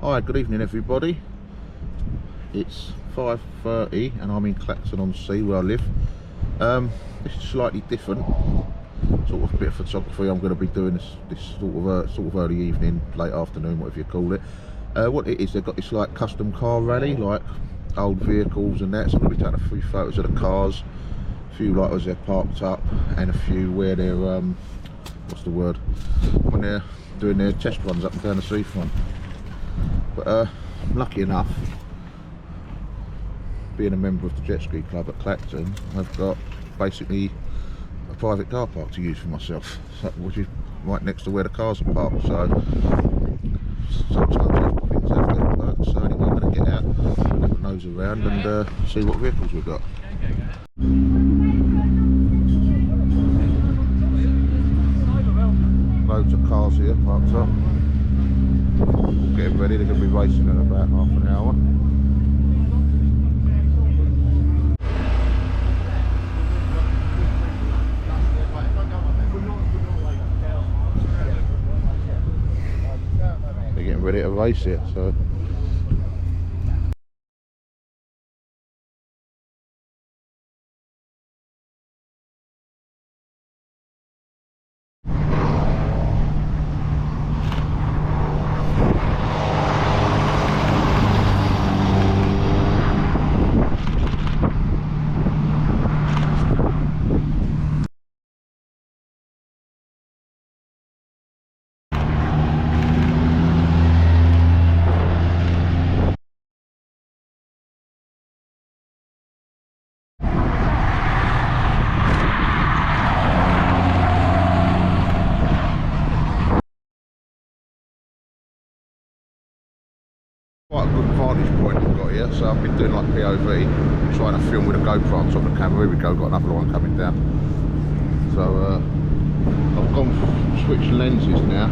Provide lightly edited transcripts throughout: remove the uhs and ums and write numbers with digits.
Hi, good evening everybody. It's 5:30 and I'm in Clacton On Sea where I live. This is slightly different, sort of bit of photography. I'm going to be doing this sort of early evening, late afternoon, whatever you call it. What it is, they've got this like custom car rally, like old vehicles and that. So I'm going to be taking a few photos of the cars, a few like as they're parked up, and a few where they're what's the word, when they're doing their test runs up and down the seafront. But I'm lucky enough, being a member of the jet ski club at Clacton, I've got basically a private car park to use for myself, which is right next to where the cars are parked. So sometimes things have to work. So anyway, I'm going to get out, have a nose around and see what vehicles we've got. Loads of cars here parked up. Getting ready, they're going to be racing in about half an hour. They're getting ready to race it, so. Quite a good vantage point I've got here, so I've been doing like POV, trying to film with a GoPro on top of the camera. Here we go, got another one coming down. So I've gone switch lenses now.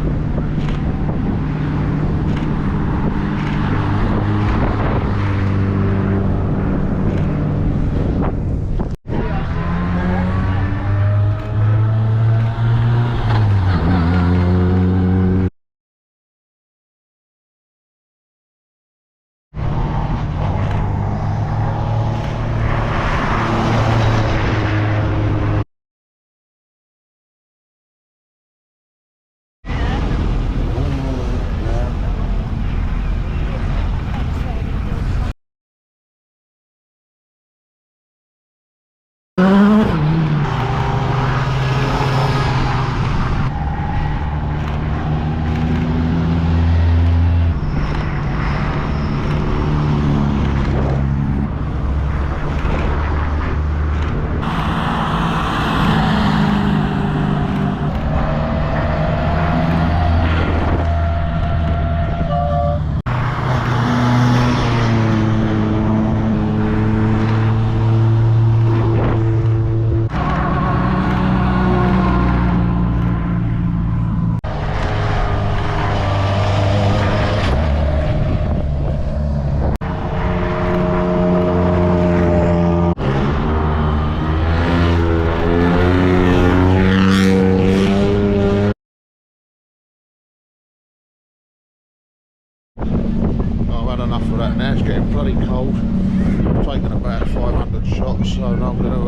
I've had enough of that now, it's getting bloody cold. I've taken about 500 shots, so now I'm going to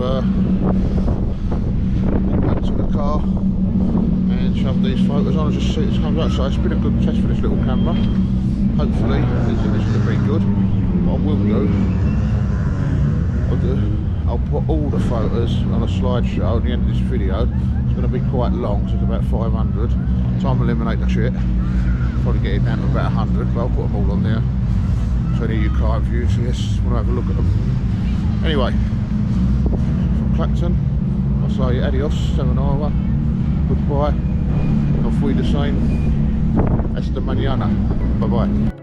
walk back to the car and shove these photos on and just see it comes out. So it's been a good test for this little camera. Hopefully this will be good. What I will do, I'll put all the photos on a slideshow at the end of this video. It's going to be quite long, so it's about 500. Time to eliminate the shit. Probably get it down to about 100, but I'll put them all on there. So any of you car views, yes, want to have a look at them. Anyway, from Clacton, I'll say adios, sayonara, goodbye, auf Wiedersehen, hasta mañana, bye bye.